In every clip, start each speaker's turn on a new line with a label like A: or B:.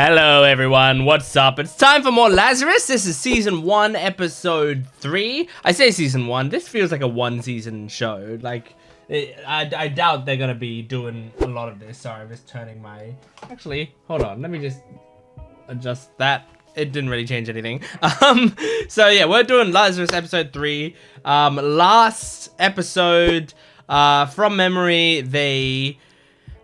A: Hello everyone, what's up? It's time for more Lazarus. This is season 1, episode 3. I say season 1, this feels like a one season show. Like, I doubt they're gonna be doing a lot of this. Sorry, I'm just turning my... Actually, hold on, let me just adjust that. It didn't really change anything. So yeah, we're doing Lazarus episode 3. Last episode, from memory, they...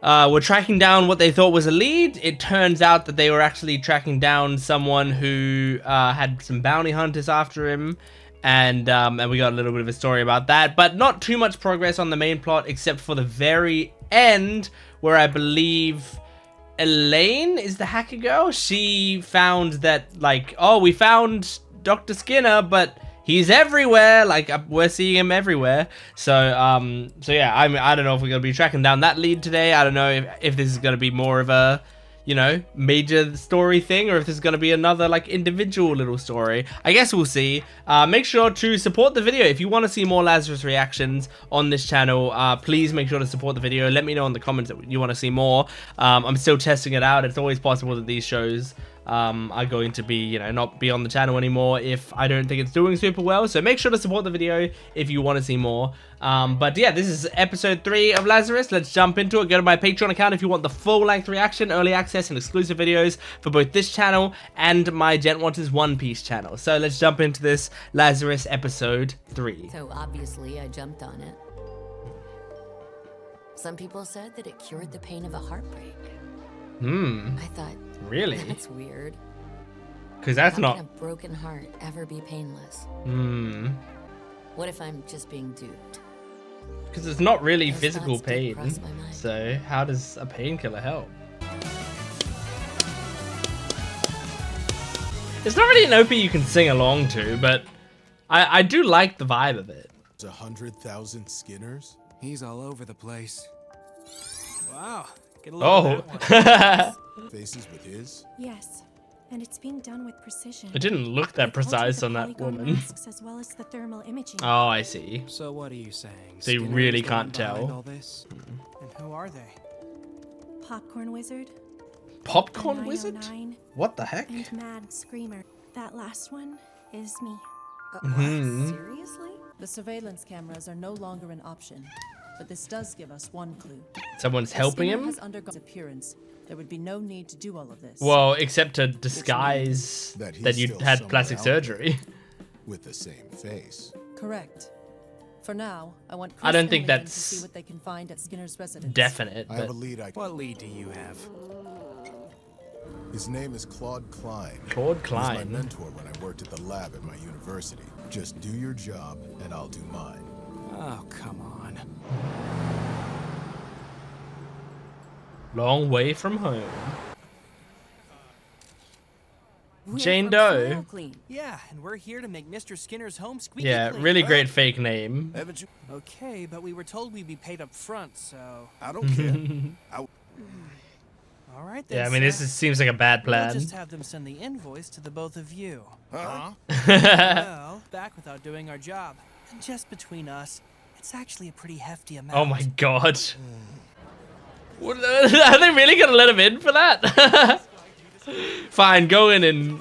A: were tracking down what they thought was a lead. It turns out that they were actually tracking down someone who had some bounty hunters after him, and we got a little bit of a story about that, but not too much progress on the main plot except for the very end, where I believe Elaine is the hacker girl. She found that, like, oh, we found Dr. Skinner, but he's everywhere. Like, we're seeing him everywhere. So yeah, I don't know if we're gonna be tracking down that lead today. I don't know if this is gonna be more of a, you know, major story thing, or if this is gonna be another like individual little story. I guess we'll see. Make sure to support the video if you want to see more Lazarus reactions on this channel. Please make sure to support the video. Let me know in the comments that you want to see more. I'm still testing it out. It's always possible that these shows are going to be, you know, not be on the channel anymore if I don't think it's doing super well. So make sure to support the video if you want to see more. But yeah, this is episode 3 of Lazarus. Let's jump into it. Go to my Patreon account if you want the full-length reaction, early access, and exclusive videos for both this channel and my Jent Watches One Piece channel. So let's jump into this Lazarus episode 3.
B: So obviously I jumped on it. Some people said that it cured the pain of a heartbreak. I thought,
A: really?
B: That's weird.
A: Because that's
B: How
A: not...
B: can a broken heart ever be painless? What if I'm just being duped?
A: Because it's not really
B: Those
A: physical
B: thoughts did
A: pain.
B: cross my mind.
A: So how does a painkiller help? It's not really an OP you can sing along to, but I do like the vibe of it.
C: 100,000 Skinners?
D: He's all over the place. Wow. Get a look
A: Oh.
D: at
C: Faces with his?
E: Yes, and it's being done with precision.
A: It didn't look that
E: They've altered
A: precise
E: the
A: on that
E: polygon
A: woman.
E: masks as well as the thermal imaging.
A: Oh, I see.
D: So what are you saying?
A: So you
D: Skinner
A: really
D: is the one
A: can't
D: behind
A: tell.
D: all this? And who are they?
E: Popcorn Wizard,
A: Popcorn
E: the
A: Wizard?
E: 909,
A: What the heck?
E: and Mad Screamer. That last one is me.
B: Seriously?
F: The surveillance cameras are no longer an option, but this does give us one clue.
A: Someone's
F: If
A: helping
F: Skinner
A: him?
F: has undergone appearance, there would be no need to do all of this.
A: Well, except to disguise
C: That he's
A: that you
C: still
A: had
C: somewhere
A: plastic
C: out there.
A: surgery.
C: With the same face.
F: Correct. For now, I want
A: I don't
F: Chris
A: think
F: and Megan
A: that's
F: to see what they can find at Skinner's residence.
A: Definite,
C: I have
A: but
C: a lead.
D: What lead do you have?
C: His name is Claude Klein.
A: Claude
C: He was my
A: Klein.
C: mentor when I worked at the lab at my university. Just do your job, and I'll do mine.
D: Oh, come on.
A: Long way from home.
B: We're
A: Jane
B: from
A: Doe.
B: Smile Clean.
G: Yeah, and we're here to make Mr. Skinner's home squeaky
A: Yeah,
G: clean.
A: really great fake name.
C: Haven't you?
G: Okay, but we were told we'd be paid up front, so...
C: I don't care.
G: All right then,
A: Yeah, I mean, this
G: sir.
A: seems like a bad
G: We'll
A: plan.
G: just have them send the invoice to the both of you.
C: Huh?
G: Well, back without doing our job. And just between us, it's actually a pretty hefty amount.
A: Oh my god. What, are they really gonna let him in for that? Fine, go in and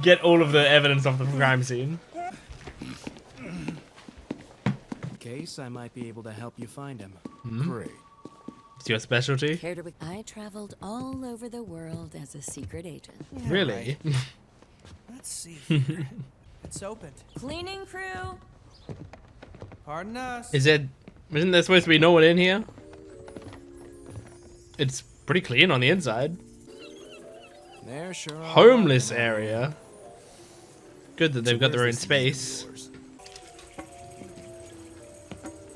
A: get all of the evidence off the crime scene.
D: In case I might be able to help you find him.
C: Great.
A: It's your specialty?
B: Care to I traveled all over the world as a secret agent.
A: Really?
G: Let's see here. It's opened.
B: Cleaning crew.
G: Pardon us.
A: Isn't there supposed to be no one in here? It's pretty clean on the inside.
D: There sure are.
A: Homeless area. Good that they've got their own space.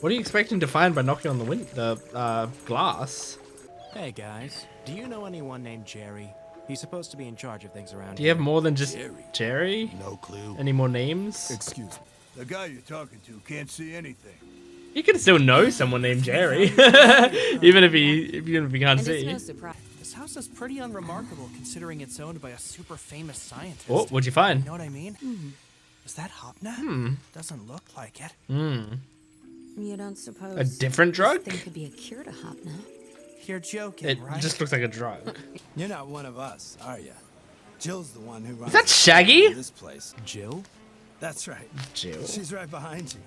A: What are you expecting to find by knocking on the glass?
D: Hey guys, do you know anyone named Jerry? He's supposed to be in charge of things around
A: Do you have
D: here.
A: more than just Jerry?
C: No clue.
A: Any more names?
C: Excuse me.
H: The guy you're talking to can't see anything.
A: You can still know someone named Jerry, even if he can't
B: And it's
A: see.
B: no surprise.
G: This house is pretty unremarkable considering it's owned by a super famous scientist.
A: Oh, what'd you find?
G: You know what I mean? Is that Hopna? Doesn't look like it.
B: You don't suppose
A: A different drug?
B: this thing could be a cure to Hopna?
G: You're joking,
A: It
G: right?
A: just looks like a drug.
I: You're not one of us, are you? Jill's the one who runs
A: that Shaggy?
I: this place.
D: Jill?
I: That's right.
A: Jill.
I: She's right behind you.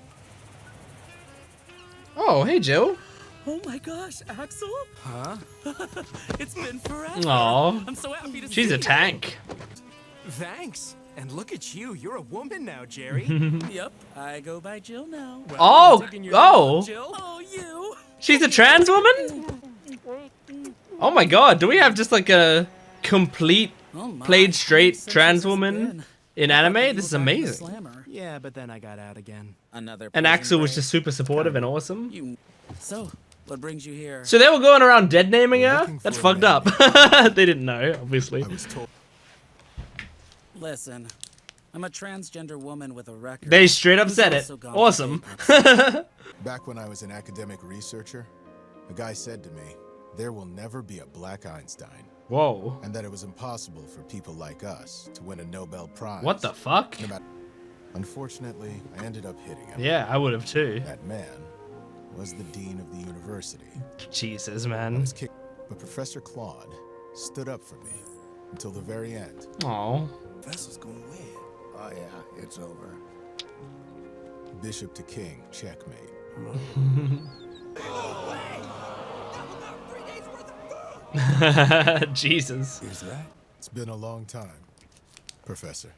A: Oh, hey, Jill.
G: Oh my gosh, Axel?
D: Huh?
G: It's been forever.
A: Aw.
G: I'm so happy to see
A: She's a
G: you.
A: tank.
D: Thanks. And look at you. You're a woman now, Jerry.
G: Yep, I go by Jill now. Well,
A: Oh,
G: I'm taking your
A: oh.
G: name, Jill. Oh, you.
A: She's a trans woman? Oh my god, do we have just like a complete played straight trans woman in anime? This is amazing.
D: Yeah, but then I got out again.
B: Another.
A: And Axel was just super supportive and awesome.
B: So, what brings you here?
A: So they were going around dead naming her?
C: Looking
A: That's
C: for a
A: fucked up.
C: man.
A: They didn't know, obviously.
C: I was told.
B: Listen, I'm a transgender woman with a record.
A: They straight up said it. Awesome.
C: Back when I was an academic researcher, a guy said to me, there will never be a black Einstein,
A: Whoa.
C: and that it was impossible for people like us to win a Nobel Prize.
A: What the fuck?
C: No matter- Unfortunately, I ended up hitting him.
A: Yeah, I would have too.
C: That man was the dean of the university.
A: Jesus,
C: I
A: man.
C: was kicked, but Professor Claude stood up for me until the very end.
A: Oh.
I: Professor's gonna win. Oh yeah, it's over.
C: Bishop to king, checkmate.
A: Jesus.
C: Is that? It's been a long time, Professor.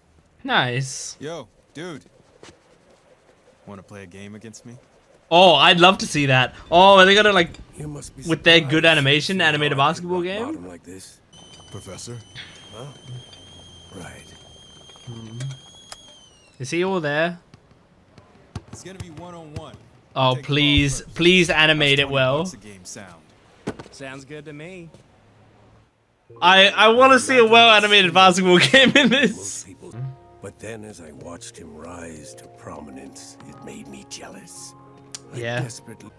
A: Nice.
J: Yo, dude. Want to play a game against me?
A: Oh, I'd love to see that. Oh, are they gonna like,
I: You must be
A: with their good
I: surprised
A: animation,
I: to see
A: animate a
I: how I
A: basketball
I: can rock
A: game?
I: bottom like this.
C: Professor?
I: Right.
A: Is he all there?
J: It's gonna be one-on-one.
A: Oh,
J: Take
A: please,
J: the ball first.
A: please animate
J: How's
A: it
J: 20
A: well.
J: bucks a game sound?
D: Sounds good to me.
A: I want to see a well animated basketball game in this.
I: Most people. But then as I watched him rise to prominence, it made me jealous. I
A: Yeah.
I: desperately.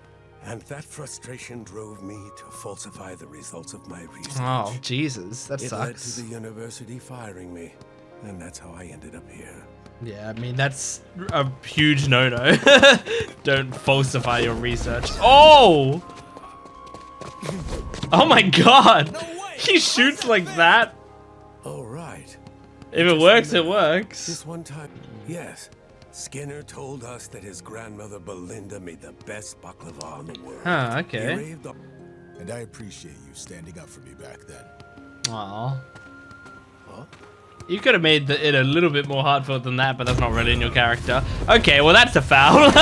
I: And that frustration drove me to falsify the results of my research.
A: Oh, Jesus, that
I: It led to
A: sucks.
I: the university firing me, and that's how I ended up here.
A: Yeah, I mean, that's a huge no-no. Don't falsify your research. Oh! Oh my god! He shoots like that.
I: All right.
A: If it works, it works.
I: This one time, yes, Skinner told us that his grandmother Belinda made the best baklava in the world.
A: Huh,
I: He
A: okay.
I: raved up.
C: And I appreciate you standing up for me back then.
A: Aw.
I: Huh?
A: You could have made it a little bit more heartfelt than that, but that's not really in your character. Okay, well that's a foul.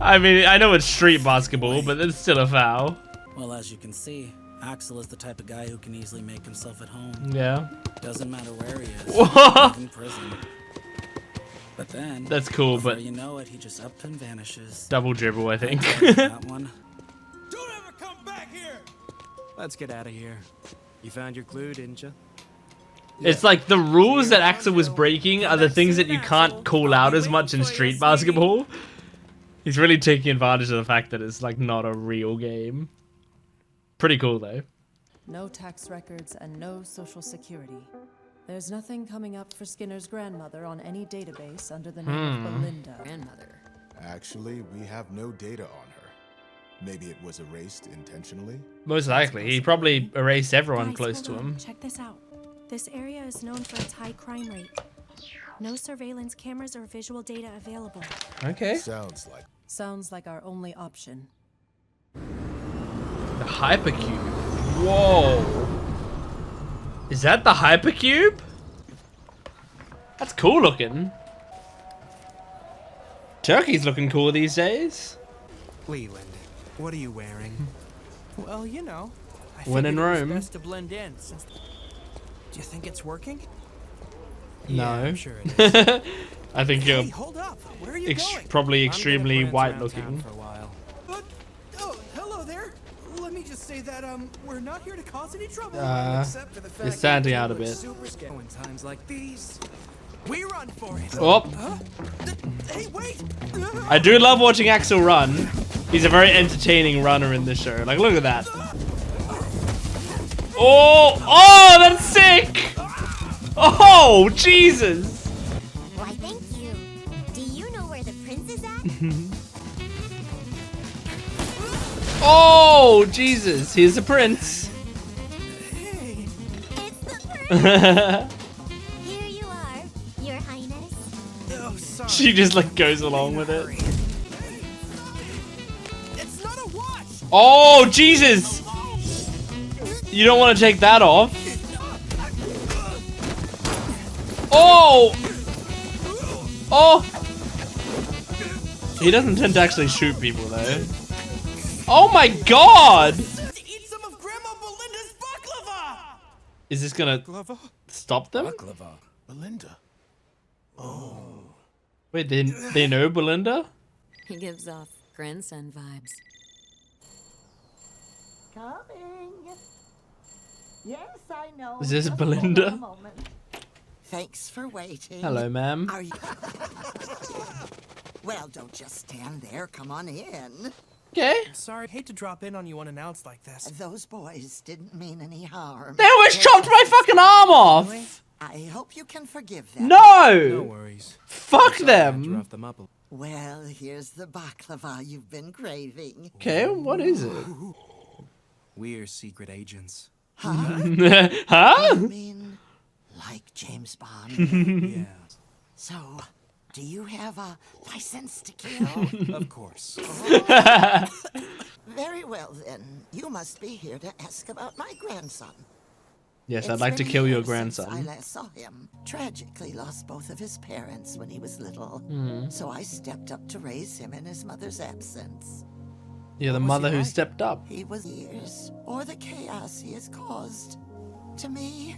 A: I mean, I know it's street basketball, but it's still a foul.
B: Well, as you can see, Axel is the type of guy who can easily make himself at home.
A: Yeah.
B: Doesn't matter where he is.
A: Whoa.
B: Even in prison. But then,
A: That's cool,
B: before
A: but
B: you know it, he just up and vanishes.
A: double dribble, I think.
B: That one.
H: Don't ever come back here!
D: Let's get out of here. You found your clue, didn't you?
A: It's like the rules that Axel was breaking are the things that you can't call out as much in street basketball. He's really taking advantage of the fact that it's like not a real game. Pretty cool though.
F: No tax records and no social security. There's nothing coming up for Skinner's grandmother on any database under the name of Belinda.
B: Grandmother.
C: Actually, we have no data on her. Maybe it was erased intentionally?
A: Most likely. He probably erased everyone
E: Guys,
A: close to
E: hold on.
A: him.
E: Check this out. This area is known for its high crime rate. No surveillance cameras or visual data available.
A: Okay.
C: Sounds like.
F: Sounds like our only option.
A: The hypercube. Whoa. Is that the hypercube? That's cool looking. Turkey's looking cool these days.
D: Leland, what are you wearing?
G: Well, you know. I
A: When in
G: figured it was
A: Rome.
G: best to blend in. Since... Do you think it's working?
A: No.
D: I'm sure it is.
A: I think you're
G: Hey, hold up. Where are you going?
A: probably
D: I'm gonna
A: extremely
D: glance
A: white
D: around
A: looking.
D: town for a while.
G: Oh, hello there. Let me just say that we're not here to cause any trouble.
D: Except for the fact
A: You're standing
D: that
A: out a
D: you look
A: bit.
D: super scary in times like these. We run for it.
A: Oh,
G: Hey, wait!
A: I do love watching Axel run. He's a very entertaining runner in this show. Like, look at that. Oh, that's sick. Oh, Jesus.
K: Why, thank you. Do you know where the prince is at?
A: Oh, Jesus. Here's the prince.
E: It's the Here you are, Your Highness.
G: Oh, sorry.
A: She just like goes along with it.
G: It's not a watch.
A: Oh, Jesus. You don't want to take that off. Oh. Oh. He doesn't tend to actually shoot people though. Oh my God.
G: To eat some of Grandma Belinda's baklava.
A: Is this gonna stop them?
C: Baklava. Belinda.
A: Wait, they know Belinda?
B: He gives off grandson vibes.
K: Coming. Yes, I know.
A: Is this
K: Just hold on
A: Belinda?
K: a moment. Thanks for waiting.
A: Hello, ma'am.
K: Are you... Well, don't just stand there. Come on in.
A: Okay.
G: Sorry, hate to drop in on you unannounced like this.
K: Those boys didn't mean any harm.
A: They almost chopped my fucking arm off.
K: I hope you can forgive them.
A: No.
J: No worries.
A: Fuck
J: To
A: them.
J: rough them up a
K: Well, here's the baklava you've been craving.
A: Okay, what is it?
J: We're secret agents.
K: Huh?
A: Huh?
K: You mean like James Bond?
J: Yeah,
K: So, do you have a license to kill?
J: of course.
K: Very well then. You must be here to ask about my grandson.
A: Yes, I'd
K: It's
A: like to
K: been
A: kill your
K: years since I
A: grandson.
K: last saw him. Tragically lost both of his parents when he was little. So I stepped up to raise him in his mother's absence.
A: You're the
K: Was he
A: mother who
K: like?
A: stepped up.
K: He was years, or the chaos he has caused. To me,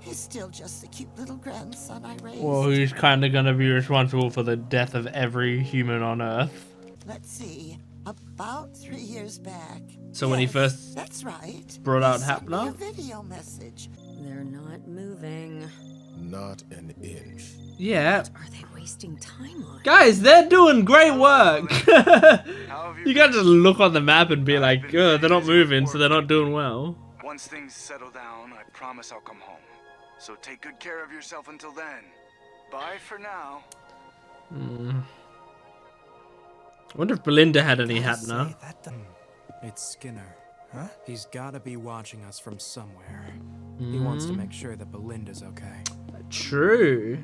K: he's still just a cute little grandson I raised.
A: Well, who's kind of gonna be responsible for the death of every human on Earth?
K: Let's see, about 3 years back.
A: So when he
K: Yes,
A: first
K: that's right.
A: brought out
K: He sent me
A: Hapner?
K: a video message.
B: They're not moving.
C: Not an inch.
A: Yeah.
B: Are they wasting time on?
A: Guys, they're doing great work. You can't just look on the map and be like, oh, they're not moving, so they're not doing well.
L: Once things settle down, I promise I'll come home. So take good care of yourself until then. Bye for now.
A: I wonder if Belinda had any Hapner.
G: Say that
J: It's Skinner.
G: Huh?
J: He's gotta be watching us from somewhere. He wants to make sure that Belinda's okay.
A: True.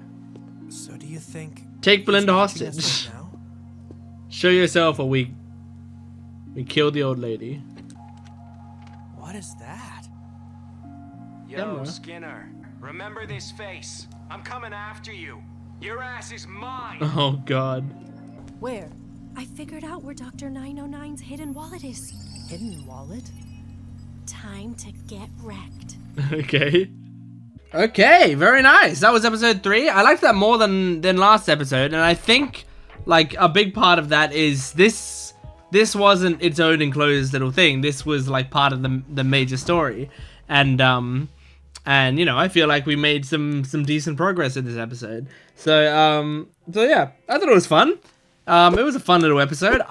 G: So do you think
A: Take
G: he's
A: Belinda
G: watching us
A: hostage.
G: right now?
A: Show yourself or we kill the old lady.
G: What is that?
M: Yo,
A: Camera.
M: Skinner. Remember this face. I'm coming after you. Your ass is mine.
A: Oh God.
F: Where?
E: I figured out where Dr. 909's hidden wallet is.
F: Hidden wallet?
E: Time to get wrecked.
A: Okay. Okay, very nice. That was episode 3. I liked that more than last episode, and I think like a big part of that is this wasn't its own enclosed little thing. This was like part of the major story. And you know, I feel like we made some decent progress in this episode. So yeah, I thought it was fun. It was a fun little episode.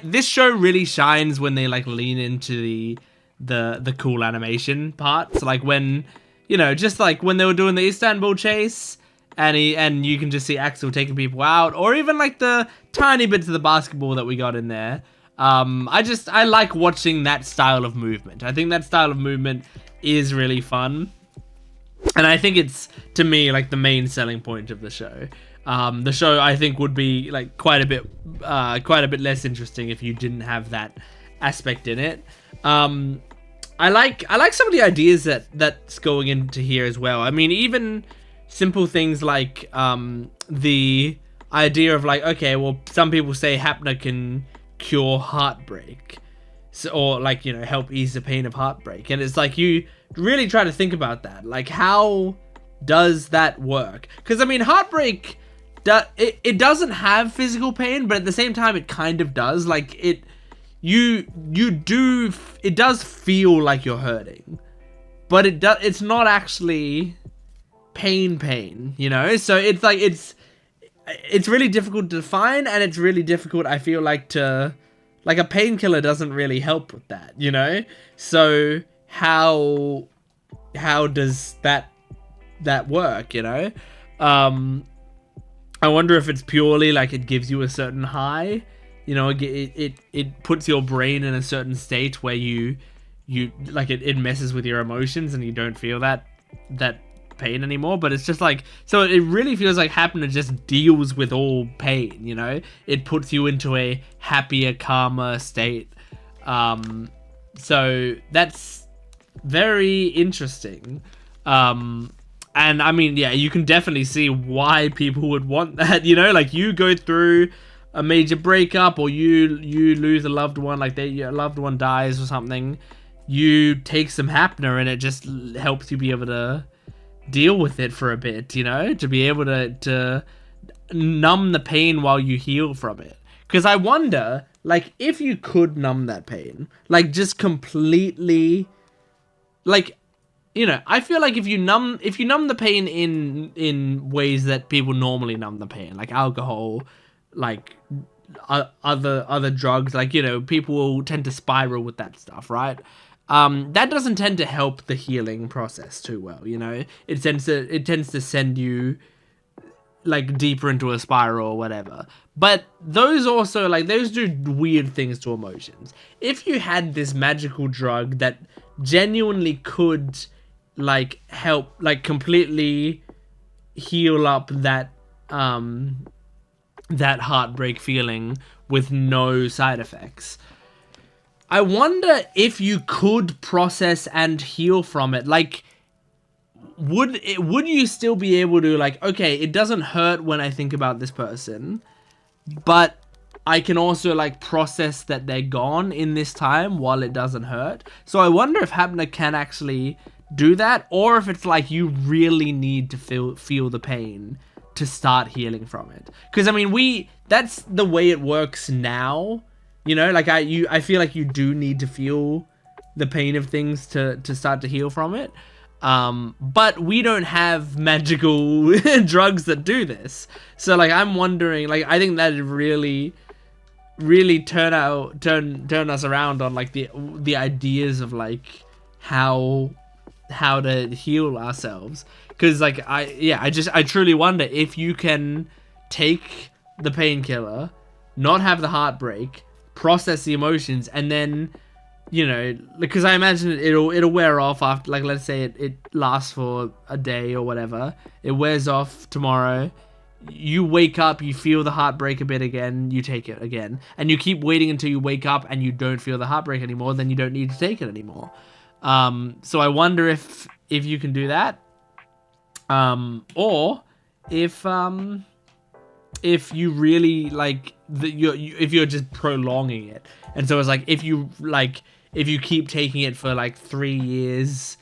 A: This show really shines when they like lean into the cool animation part. So like when, you know, just like when they were doing the Istanbul chase and you can just see Axel taking people out, or even like the tiny bits of the basketball that we got in there. I like watching that style of movement. I think that style of movement is really fun. And I think it's, to me, like the main selling point of the show. The show, I think, would be like quite a bit less interesting if you didn't have that aspect in it. I like some of the ideas that's going into here as well. I mean, even simple things like the idea of like, okay, well, some people say Hapner can cure heartbreak, or like, you know, help ease the pain of heartbreak, and it's like you really try to think about that, like how does that work? Because I mean, heartbreak, it doesn't have physical pain, but at the same time it kind of does. Like it does feel like you're hurting, but it's not actually pain, you know. So it's like it's really difficult to define, and it's really difficult, I feel like, to like a painkiller doesn't really help with that, you know. So how does that work, you know? I wonder if it's purely like it gives you a certain high, you know, it puts your brain in a certain state where you like it messes with your emotions and you don't feel that pain anymore. But it's just like, so it really feels like Hapner just deals with all pain, you know. It puts you into a happier, calmer state. So that's very interesting. And I mean, yeah, you can definitely see why people would want that, you know, like you go through a major breakup or you lose a loved one, like your loved one dies or something, you take some Hapner and it just helps you be able to deal with it for a bit, you know, to be able to numb the pain while you heal from it. Because I wonder, like, if you could numb that pain, like just completely, like, you know, I feel like if you numb the pain in ways that people normally numb the pain, like alcohol, like other drugs, like, you know, people will tend to spiral with that stuff, right? That doesn't tend to help the healing process too well, you know. It tends to send you like deeper into a spiral or whatever. But those also, like, those do weird things to emotions. If you had this magical drug that genuinely could like help, like completely heal up that that heartbreak feeling with no side effects, I wonder if you could process and heal from it. Like, would you still be able to, like, okay, it doesn't hurt when I think about this person, but I can also like process that they're gone in this time while it doesn't hurt. So I wonder if Hapner can actually do that, or if it's like you really need to feel the pain to start healing from it. Because I mean, that's the way it works now, you know, like I feel like you do need to feel the pain of things to start to heal from it. But we don't have magical drugs that do this. So like I'm wondering, like I think that really turn us around on like the ideas of like how to heal ourselves. Because like I truly wonder if you can take the painkiller, not have the heartbreak, process the emotions, and then, you know, because I imagine it'll wear off after, like, let's say it lasts for a day or whatever, it wears off tomorrow, you wake up, you feel the heartbreak a bit again, you take it again, and you keep waiting until you wake up and you don't feel the heartbreak anymore, then you don't need to take it anymore. So I wonder if you can do that, or if you really like if you're just prolonging it. And so it's like if you keep taking it for like 3 years,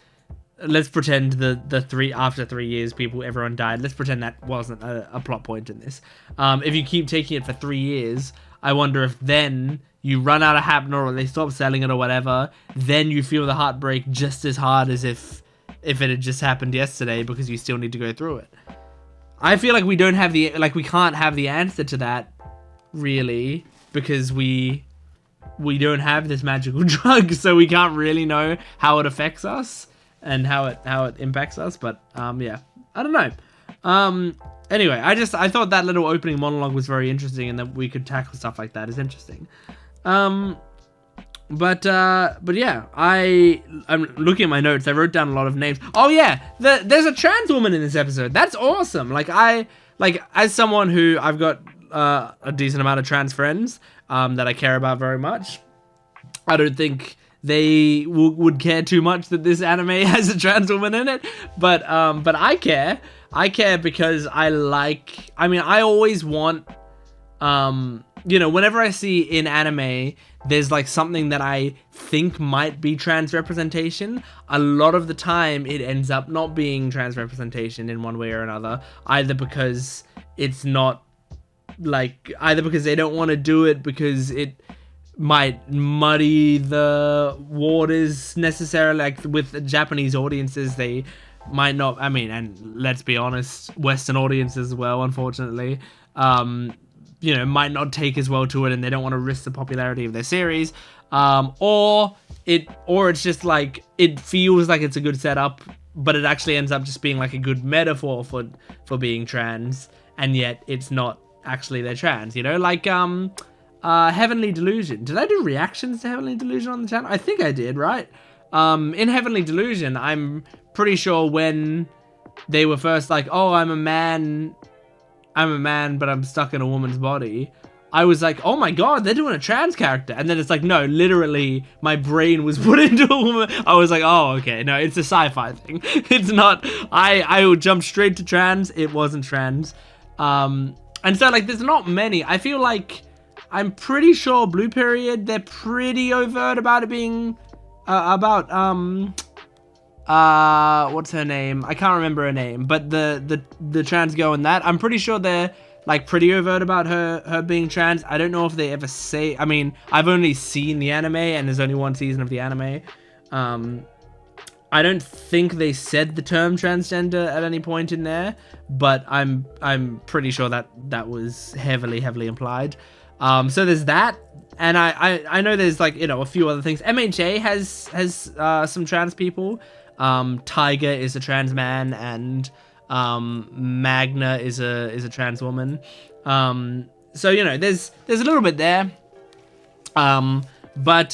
A: let's pretend after 3 years everyone died, let's pretend that wasn't a plot point in this. If you keep taking it for 3 years, I wonder if then you run out of Hapner or they stop selling it or whatever, then you feel the heartbreak just as hard as if it had just happened yesterday, because you still need to go through it. I feel like we can't have the answer to that really, because we don't have this magical drug, so we can't really know how it affects us and how it impacts us. But yeah, I don't know. Anyway, I thought that little opening monologue was very interesting, and that we could tackle stuff like that is interesting. But yeah, I'm looking at my notes. I wrote down a lot of names. Oh yeah, there's a trans woman in this episode. That's awesome. Like as someone who I've got a decent amount of trans friends that I care about very much, I don't think they would care too much that this anime has a trans woman in it. But I care. I care because I always want, you know, whenever I see in anime, there's like something that I think might be trans representation, a lot of the time it ends up not being trans representation in one way or another, either because it's not, like, either because they don't want to do it because it might muddy the waters necessarily, like with Japanese audiences, they might not, I mean, and let's be honest, Western audiences as well, unfortunately, you know, might not take as well to it, and they don't want to risk the popularity of their series, or it's just like it feels like it's a good setup, but it actually ends up just being like a good metaphor for being trans, and yet it's not actually they're trans, you know, like Heavenly Delusion. Did I do reactions to Heavenly Delusion on the channel? I think I did, right? In Heavenly Delusion, I'm pretty sure when they were first like, oh, I'm a man, but I'm stuck in a woman's body, I was like, oh my god, they're doing a trans character. And then it's like, no, literally, my brain was put into a woman. I was like, oh, okay, no, it's a sci-fi thing. It's not, I would jump straight to trans. It wasn't trans. And so, like, there's not many. I feel like, I'm pretty sure Blue Period, they're pretty overt about it being, what's her name? I can't remember her name, but the trans girl in that, I'm pretty sure they're, like, pretty overt about her being trans. I don't know if they ever say, I mean, I've only seen the anime, and there's only one season of the anime. I don't think they said the term transgender at any point in there, but I'm pretty sure that was heavily implied. So there's that, and I know there's, like, you know, a few other things. MHA has some trans people. Tiger is a trans man, and Magna is a trans woman. So, you know, there's a little bit there. But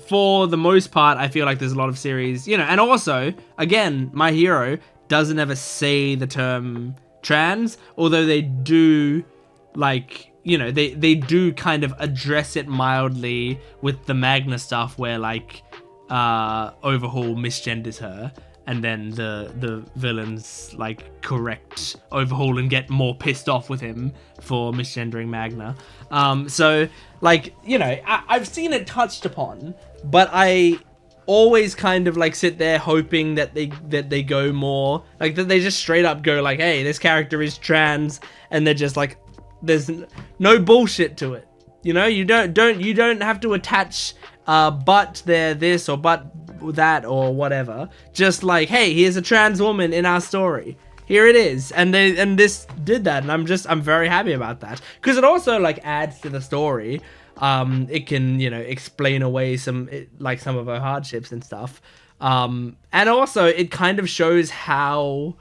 A: for the most part, I feel like there's a lot of series, you know, and also, again, My Hero doesn't ever say the term trans, although they do, like, you know, they do kind of address it mildly with the Magna stuff where, like, Overhaul misgenders her, and then the villains, like, correct Overhaul and get more pissed off with him for misgendering Magna. So, like, you know, I've seen it touched upon, but I always kind of, like, sit there hoping that they go more, like, that they just straight up go, like, hey, this character is trans, and they're just like, there's no bullshit to it. You know, you don't have to attach but they're this or but that or whatever. Just like, hey, here's a trans woman in our story. Here it is. And this did that, and I'm very happy about that. Because it also, like, adds to the story. It can, you know, explain away some of her hardships and stuff. And also it kind of shows how,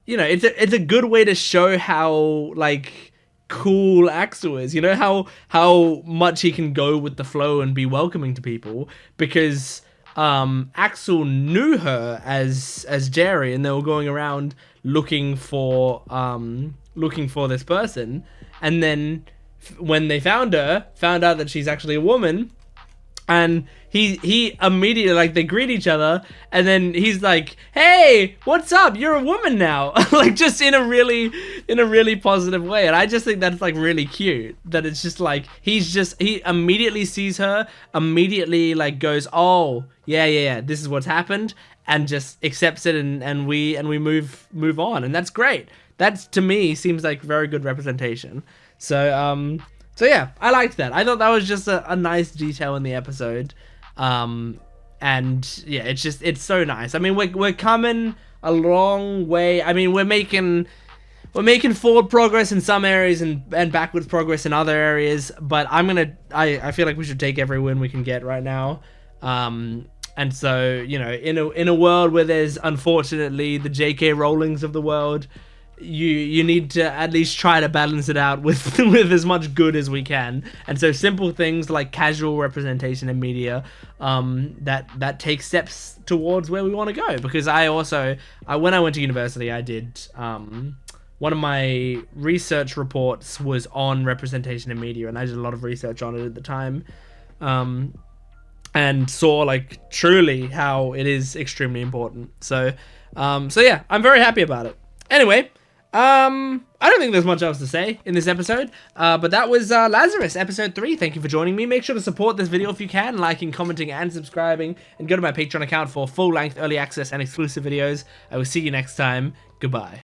A: you know, it's a good way to show how, like, cool Axel is, you know, how much he can go with the flow and be welcoming to people, because Axel knew her as Jerry, and they were going around looking for this person, and then when they found out that she's actually a woman, and he immediately, like, they greet each other, and then he's like, hey, what's up, you're a woman now. Like, just in a really positive way. And I just think that's, like, really cute, that it's just like he immediately sees her, immediately, like, goes, oh yeah, this is what's happened, and just accepts it, and we move on. And that's great. That's, to me, seems like very good representation. So yeah, I liked that. I thought that was just a nice detail in the episode. And yeah, it's so nice. I mean, we're coming a long way. I mean, we're making forward progress in some areas and backwards progress in other areas, but I feel like we should take every win we can get right now. And so, you know, in a world where there's, unfortunately, the J.K. Rowlings of the world, you need to at least try to balance it out with as much good as we can. And so simple things like casual representation in media, that takes steps towards where we want to go. Because when I went to university, I did one of my research reports was on representation in media, and I did a lot of research on it at the time, and saw, like, truly how it is extremely important. So yeah, I'm very happy about it. Anyway, I don't think there's much else to say in this episode, but that was Lazarus, episode 3. Thank you for joining me. Make sure to support this video if you can, liking, commenting, and subscribing, and go to my Patreon account for full-length early access and exclusive videos. I will see you next time. Goodbye.